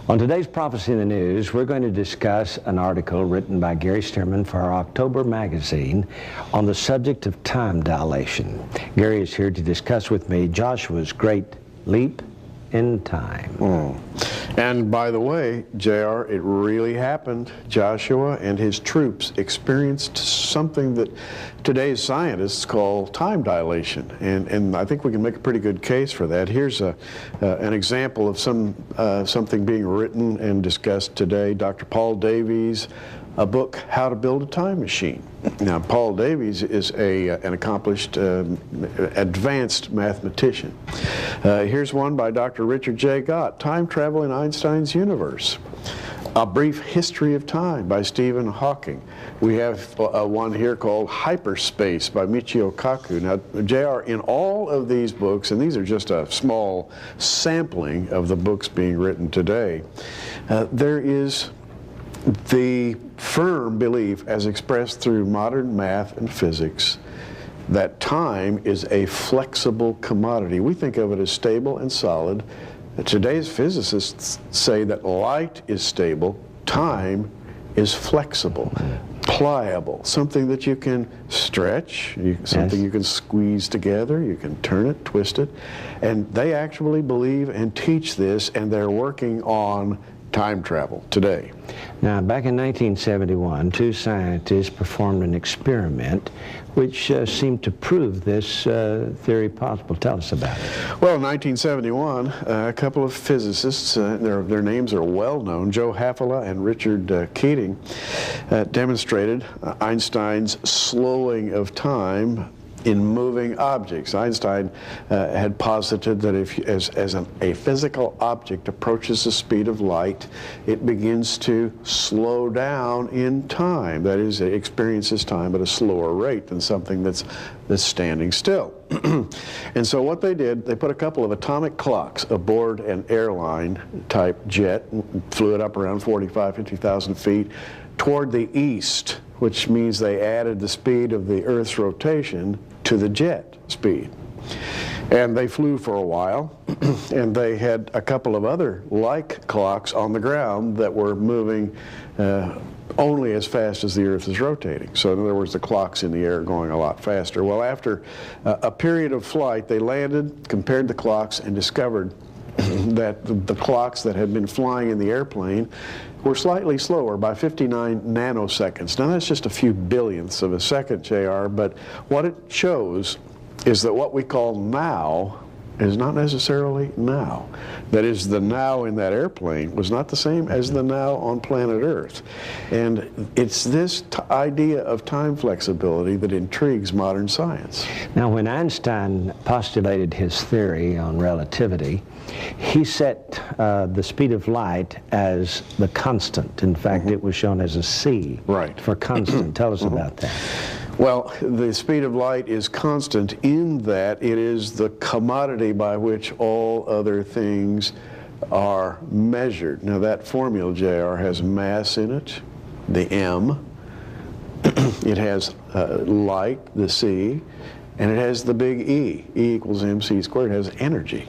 On today's Prophecy in the News, we're going to discuss an article written by Gary Stearman for our October magazine on the subject of time dilation. Gary is here to discuss with me Joshua's great leap in time. And by the way, JR, it really happened. Joshua and his troops experienced something that today's scientists call time dilation. And I think we can make a pretty good case for that. Here's an example of something being written and discussed today. Dr. Paul Davies, a book, How to Build a Time Machine. Now, Paul Davies is an accomplished, advanced mathematician. Here's one by Dr. Richard J. Gott, Time Travel in Einstein's Universe. A Brief History of Time by Stephen Hawking. We have one here called Hyperspace by Michio Kaku. Now, JR, in all of these books, and these are just a small sampling of the books being written today, there is the firm belief, as expressed through modern math and physics, that time is a flexible commodity. We think of it as stable and solid. Today's physicists say that light is stable, time is flexible, pliable, something that you can stretch, something you can squeeze together, you can turn it, twist it. And they actually believe and teach this, and they're working on time travel today. Now, back in 1971, two scientists performed an experiment which seemed to prove this theory possible. Tell us about it. Well, in 1971, a couple of physicists, their names are well known, Joe Hafele and Richard Keating, demonstrated Einstein's slowing of time in moving objects. Einstein had posited that as a physical object approaches the speed of light, it begins to slow down in time. That is, it experiences time at a slower rate than something that's standing still. And so what they did, they put a couple of atomic clocks aboard an airline type jet, flew it up around 50,000 feet toward the east, which means they added the speed of the Earth's rotation to the jet speed. And they flew for a while, and they had a couple of other like clocks on the ground that were moving only as fast as the Earth is rotating. So in other words, the clocks in the air are going a lot faster. Well, after a period of flight, they landed, compared the clocks, and discovered that the clocks that had been flying in the airplane were slightly slower by 59 nanoseconds. Now, that's just a few billionths of a second, JR, but what it shows is that what we call now is not necessarily now. That is, the now in that airplane was not the same as the now on planet Earth. And it's this idea of time flexibility that intrigues modern science. Now, when Einstein postulated his theory on relativity, he set the speed of light as the constant. In fact, it was shown as a C for constant. Tell us about that. Well, the speed of light is constant in that it is the commodity by which all other things are measured. Now, that formula, JR, has mass in it, the M. It has light, the C, and it has the big E. E equals mc squared. It has energy.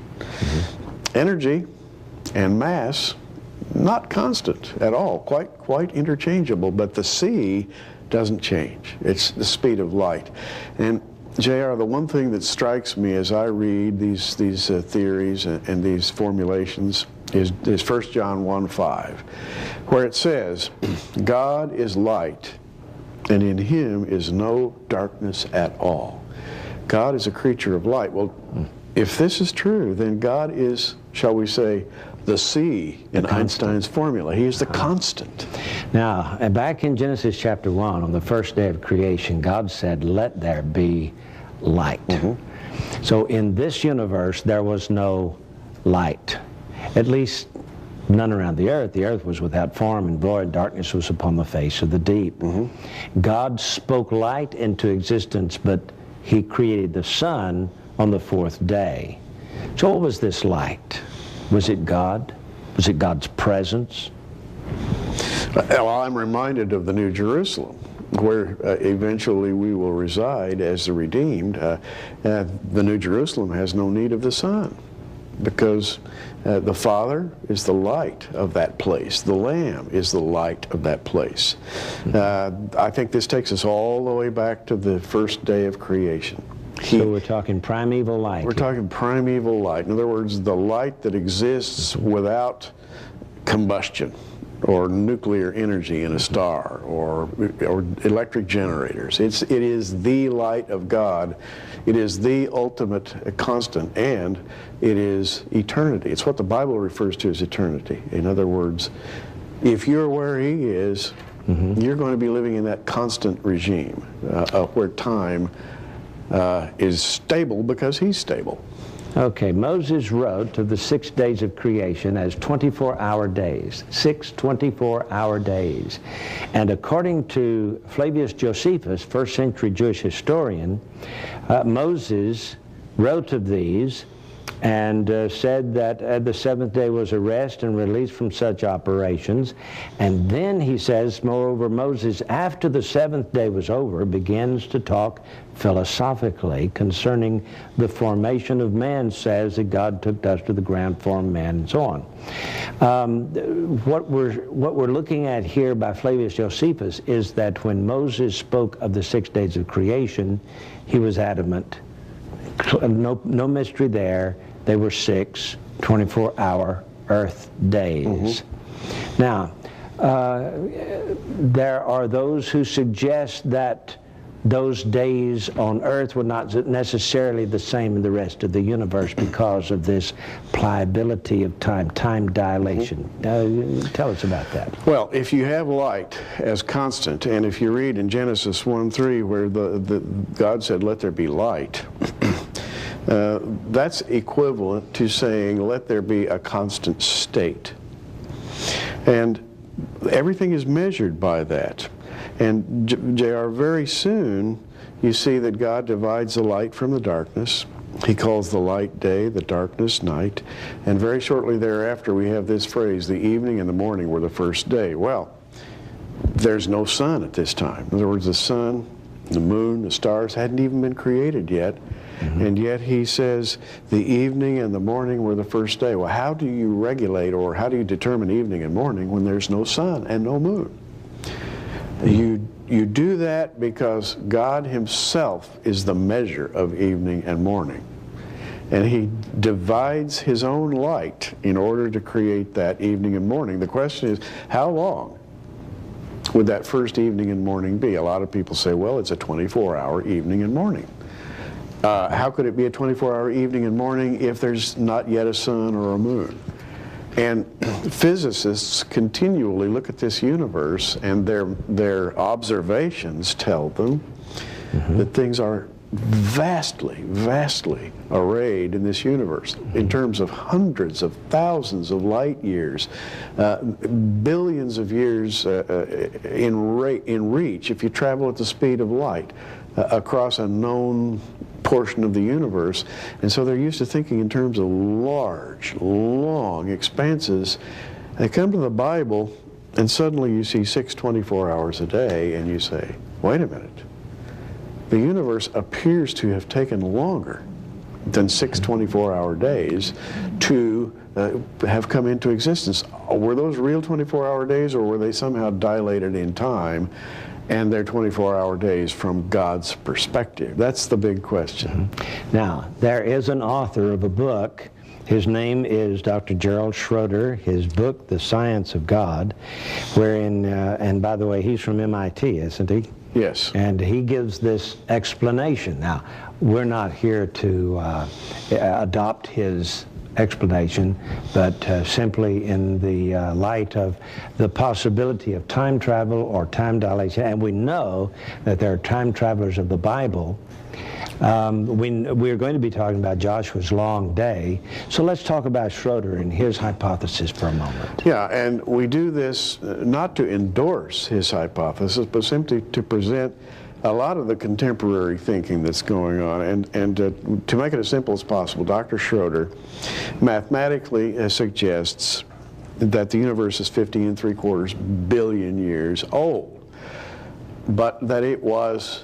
Energy and mass, not constant at all, quite interchangeable, but the C doesn't change. It's the speed of light. And JR, the one thing that strikes me as I read these theories and these formulations is 1 John 1:5, where it says, God is light, and in him is no darkness at all. God is a creature of light. Well, if this is true, then God is, shall we say, the C in Einstein's formula. He is the constant. Now, back in Genesis chapter 1, on the first day of creation, God said, let there be light. So in this universe, there was no light, at least none around the earth. The earth was without form and void. Darkness was upon the face of the deep. God spoke light into existence, but he created the sun on the fourth day. So what was this light? Was it God? Was it God's presence? Well, I'm reminded of the New Jerusalem, where eventually we will reside as the redeemed. The New Jerusalem has no need of the sun. because the Father is the light of that place. The Lamb is the light of that place. I think this takes us all the way back to the first day of creation. So we're talking primeval light. We're talking primeval light. In other words, the light that exists without combustion or nuclear energy in a star or electric generators. It is the light of God. It is the ultimate constant, and it is eternity. It's what the Bible refers to as eternity. In other words, if you're where He is, you're going to be living in that constant regime where time is stable because He's stable. Okay, Moses wrote of the 6 days of creation as 24-hour days, 6 24-hour days. And according to Flavius Josephus, first century Jewish historian, Moses wrote of these and said that the seventh day was a rest and release from such operations. And then he says, moreover, Moses, after the seventh day was over, begins to talk philosophically concerning the formation of man, says that God took dust of the ground, formed man, and so on. What we're looking at here by Flavius Josephus is that when Moses spoke of the 6 days of creation, he was adamant. No mystery there. They were 6 24-hour earth days. Now, there are those who suggest that those days on earth were not necessarily the same in the rest of the universe because of this pliability of time dilation. Tell us about that. Well, if you have light as constant, and if you read in Genesis 1:3 where God said, "Let there be light," that's equivalent to saying, "Let there be a constant state." And everything is measured by that. And J.R., very soon you see that God divides the light from the darkness. He calls the light day, the darkness night. And very shortly thereafter we have this phrase, the evening and the morning were the first day. Well, there's no sun at this time. In other words, the sun, the moon, the stars hadn't even been created yet. And yet he says the evening and the morning were the first day. Well, how do you regulate or how do you determine evening and morning when there's no sun and no moon? You do that because God Himself is the measure of evening and morning. And He divides His own light in order to create that evening and morning. The question is, how long would that first evening and morning be? A lot of people say, well, it's a 24-hour evening and morning. How could it be a 24-hour evening and morning if there's not yet a sun or a moon? And physicists continually look at this universe, and their observations tell them that things are vastly arrayed in this universe in terms of hundreds of thousands of light years, billions of years in reach if you travel at the speed of light across a known portion of the universe. And so they're used to thinking in terms of large, long expanses. They come to the Bible, and suddenly you see 6 24 hours a day, and you say, wait a minute. The universe appears to have taken longer than 6 24-hour days to have come into existence. Were those real 24-hour days, or were they somehow dilated in time? And they're 24-hour days from God's perspective. That's the big question. Now, there is an author of a book. His name is Dr. Gerald Schroeder. His book, The Science of God, wherein, and by the way, he's from MIT, isn't he? Yes. And he gives this explanation. Now, we're not here to adopt his explanation, but simply in the light of the possibility of time travel or time dilation. And we know that there are time travelers of the Bible. We're going to be talking about Joshua's long day. So let's talk about Schroeder and his hypothesis for a moment. Yeah, and we do this not to endorse his hypothesis, but simply to present a lot of the contemporary thinking that's going on. And to make it as simple as possible, Dr. Schroeder mathematically suggests that the universe is 50 3/4 billion years old, but that it was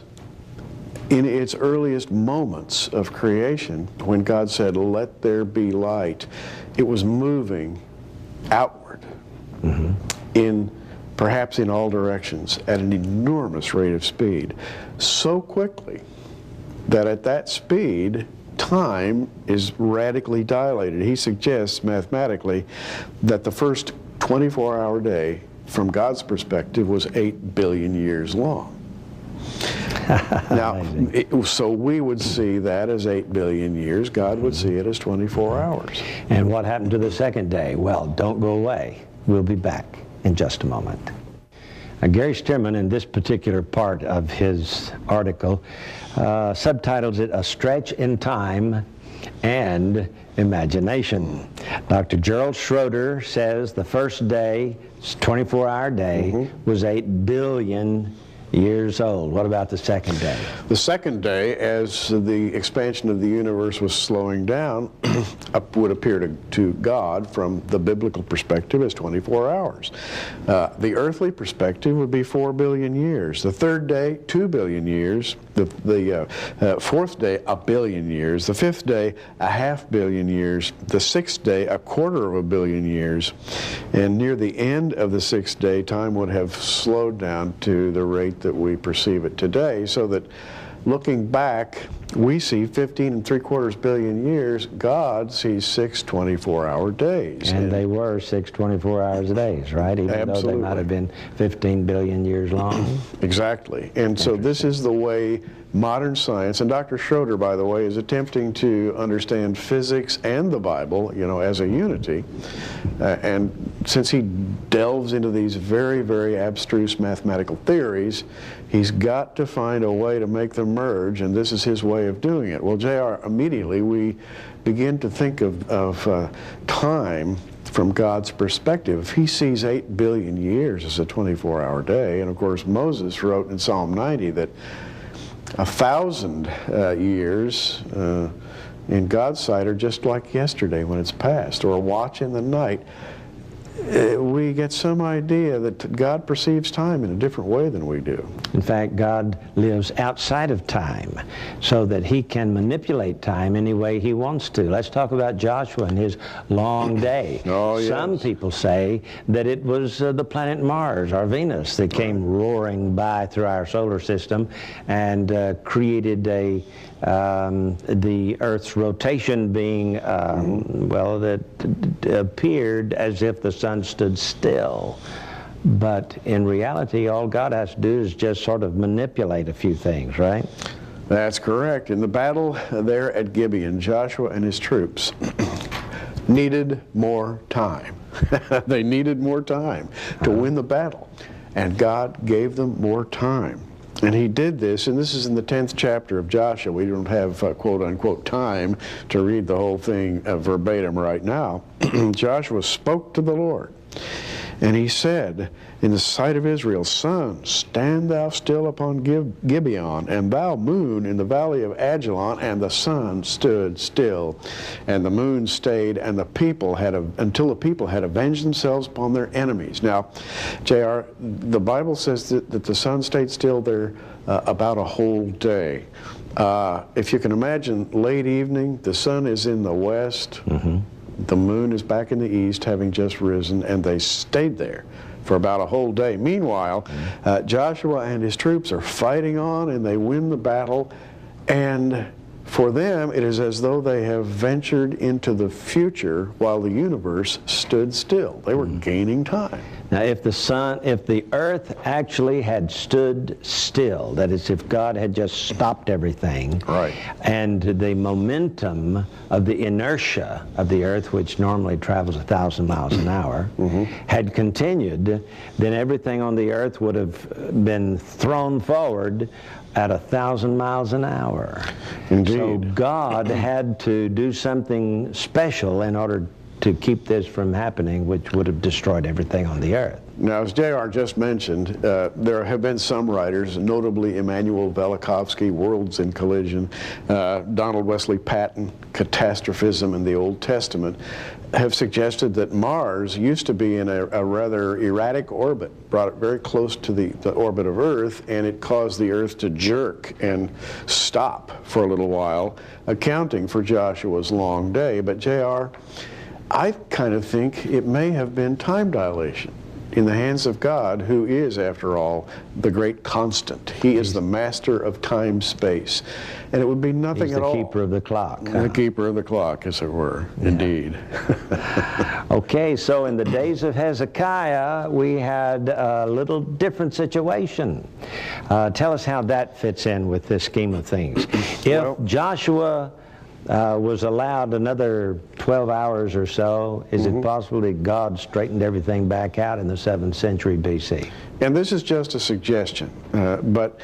in its earliest moments of creation, when God said, "Let there be light," it was moving outward perhaps in all directions at an enormous rate of speed, so quickly that at that speed, time is radically dilated. He suggests mathematically that the first 24-hour day, from God's perspective, was 8 billion years long. Now, so we would see that as 8 billion years. God would see it as 24 hours. And what happened to the second day? Well, don't go away. We'll be back in just a moment. Gary Stearman, in this particular part of his article, subtitles it "A Stretch in Time and Imagination." Dr. Gerald Schroeder says the first day, 24-hour day, was 8 billion years old. What about the second day? The second day, as the expansion of the universe was slowing down, would appear to God, from the biblical perspective, as 24 hours. The earthly perspective would be 4 billion years. The third day, 2 billion years. The fourth day, 1 billion years. The fifth day, 500 million years. The sixth day, 250 million years. And near the end of the sixth day, time would have slowed down to the rate that we perceive it today, so that looking back, we see 15.75 billion years. God sees 6 24-hour days. And they were 6 24-hour days, right? Even though they might have been 15 billion years long. Exactly. And so this is the way modern science, and Dr. Schroeder, by the way, is attempting to understand physics and the Bible, you know, as a unity. And since he delves into these very, very abstruse mathematical theories, he's got to find a way to make them merge, and this is his way of doing it. Well, JR, immediately we begin to think of time from God's perspective. If he sees 8 billion years as a 24-hour day, and of course Moses wrote in Psalm 90 that 1,000 years in God's sight are just like yesterday when it's past, or a watch in the night. We get some idea that God perceives time in a different way than we do. In fact, God lives outside of time so that he can manipulate time any way he wants to. Let's talk about Joshua and his long day. Oh, yes. Some people say that it was the planet Mars or Venus that came roaring by through our solar system and created the Earth's rotation being, well, that appeared as if the sun stood still. But in reality, all God has to do is just sort of manipulate a few things, right? That's correct. In the battle there at Gibeon, Joshua and his troops needed more time. They needed more time to win the battle, and God gave them more time. And he did this, and this is in the 10th chapter of Joshua. We don't have quote-unquote time to read the whole thing verbatim right now. Joshua spoke to the Lord, and he said, in the sight of Israel, "Sun, stand thou still upon Gibeon, and thou, moon, in the valley of Ajalon." And the sun stood still, and the moon stayed, and the people until the people had avenged themselves upon their enemies. Now, JR, the Bible says that the sun stayed still there about a whole day. If you can imagine, late evening, the sun is in the west, the moon is back in the east, having just risen, and they stayed there for about a whole day. Meanwhile, Joshua and his troops are fighting on, and they win the battle, and for them it is as though they have ventured into the future while the universe stood still. They were gaining time. Now, if the earth actually had stood still, that is, if God had just stopped everything, right, and the momentum of the inertia of the earth, which normally travels 1,000 miles an hour, had continued, then everything on the earth would have been thrown forward at 1,000 miles an hour. Indeed. So God had to do something special in order to keep this from happening, which would have destroyed everything on the earth. Now, as J.R. just mentioned, there have been some writers, notably Immanuel Velikovsky, Worlds in Collision, Donald Wesley Patton, Catastrophism in the Old Testament, have suggested that Mars used to be in a rather erratic orbit, brought it very close to the orbit of Earth, and it caused the Earth to jerk and stop for a little while, accounting for Joshua's long day. But J.R., I kind of think it may have been time dilation in the hands of God, who is, after all, the great constant. He is the master of time-space. And it would be nothing at all. He's the keeper of the clock. The keeper of the clock, as it were, indeed. Okay, so in the days of Hezekiah, we had a little different situation. Tell us how that fits in with this scheme of things. If Joshua was allowed another 12 hours or so, is it possible that God straightened everything back out in the 7th century BC? And this is just a suggestion, but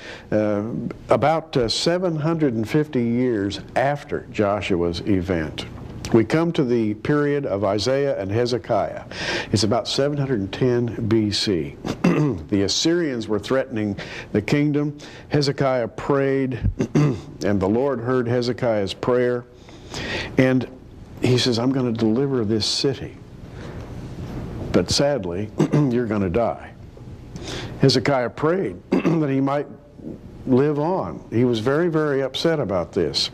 about 750 years after Joshua's event, we come to the period of Isaiah and Hezekiah. It's about 710 BC. The Assyrians were threatening the kingdom. Hezekiah prayed, and the Lord heard Hezekiah's prayer. And he says, I'm going to deliver this city. But sadly, you're going to die. Hezekiah prayed that he might live on. He was very, very upset about this.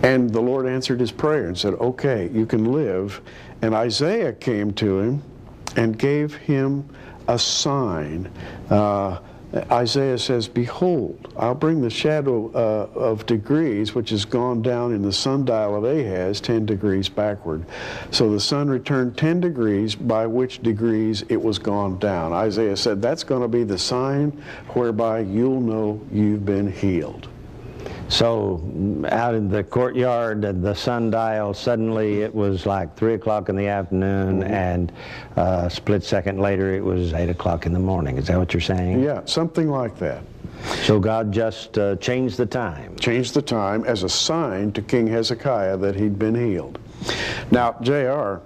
And the Lord answered his prayer and said, okay, you can live. And Isaiah came to him and gave him a sign. Isaiah says, behold, I'll bring the shadow of degrees, which has gone down in the sundial of Ahaz 10 degrees backward. So the sun returned 10 degrees, by which degrees it was gone down. Isaiah said, that's going to be the sign whereby you'll know you've been healed. So out in the courtyard of the sundial, suddenly it was like 3 o'clock in the afternoon, and a split second later it was 8 o'clock in the morning. Is that what you're saying? Yeah, something like that. So God just changed the time. Changed the time as a sign to King Hezekiah that he'd been healed. Now, J.R.,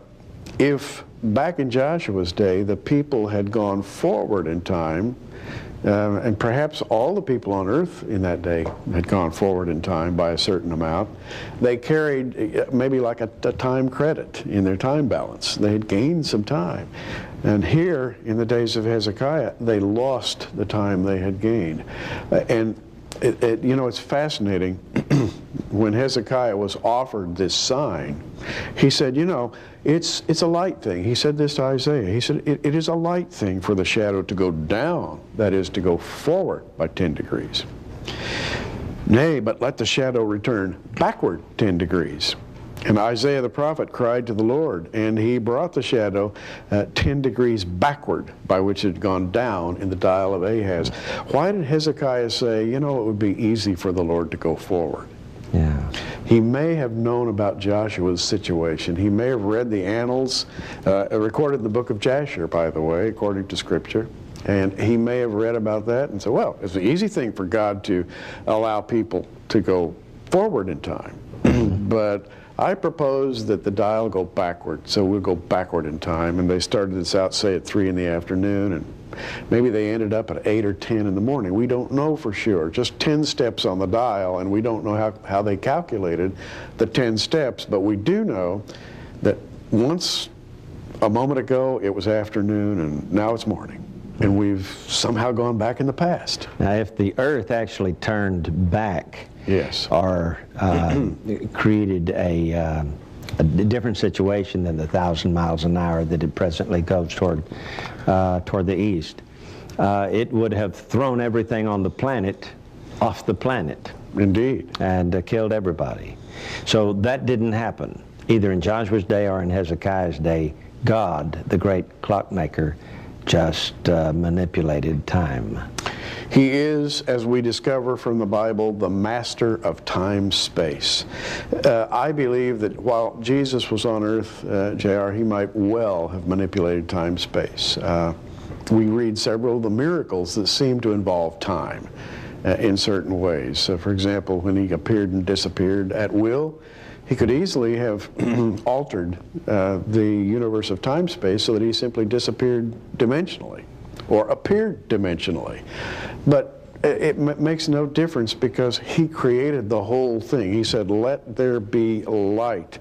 if back in Joshua's day the people had gone forward in time, and perhaps all the people on earth in that day had gone forward in time by a certain amount, they carried maybe like a time credit in their time balance. They had gained some time. And here, in the days of Hezekiah, they lost the time they had gained. And you know, it's fascinating. When Hezekiah was offered this sign, he said, you know, it's a light thing. He said this to Isaiah. He said, it is a light thing for the shadow to go down, that is, to go forward by 10 degrees. Nay, but let the shadow return backward 10 degrees. And Isaiah the prophet cried to the Lord, and he brought the shadow 10 degrees backward, by which it had gone down in the dial of Ahaz. Why did Hezekiah say, you know, it would be easy for the Lord to go forward? Yeah. He may have known about Joshua's situation. He may have read the annals, recorded in the book of Jasher, by the way, according to Scripture. And he may have read about that and said, well, it's an easy thing for God to allow people to go forward in time. But I propose that the dial go backward, so we'll go backward in time. And they started this out, say, at 3 in the afternoon, and maybe they ended up at 8 or 10 in the morning. We don't know for sure. Just 10 steps on the dial, and we don't know how they calculated the 10 steps. But we do know that once, a moment ago, it was afternoon, and now it's morning. And we've somehow gone back in the past. Now, if the earth actually turned back, yes, or created a different situation than the 1,000 miles an hour that it presently goes toward the east, it would have thrown everything on the planet off the planet. Indeed. And killed everybody. So that didn't happen, either in Joshua's day or in Hezekiah's day. God, the great clockmaker, just manipulated time. He is, as we discover from the Bible, the master of time-space. I believe that while Jesus was on earth, J.R., he might well have manipulated time-space. We read several of the miracles that seem to involve time in certain ways. For example, when he appeared and disappeared at will, He could easily have altered the universe of time-space so that he simply disappeared dimensionally or appeared dimensionally. But it makes no difference because he created the whole thing. He said, let there be light.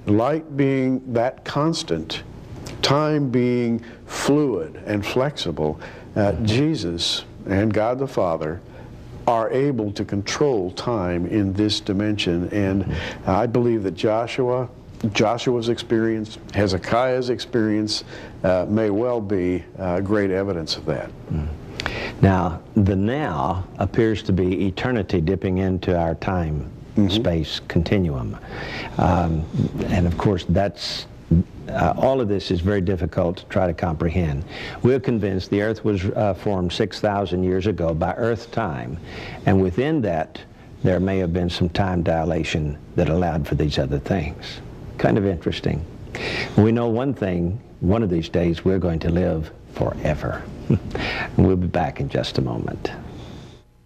Light being that constant, time being fluid and flexible. Jesus and God the Father are able to control time in this dimension. And I believe that Joshua's experience, Hezekiah's experience, may well be great evidence of that. Now, the now appears to be eternity dipping into our time space continuum. And of course, that's all of this is very difficult to try to comprehend. We're convinced the earth was formed 6,000 years ago by earth time, and within that there may have been some time dilation that allowed for these other things. Kind of interesting. We know one thing, one of these days we're going to live forever. We'll be back in just a moment.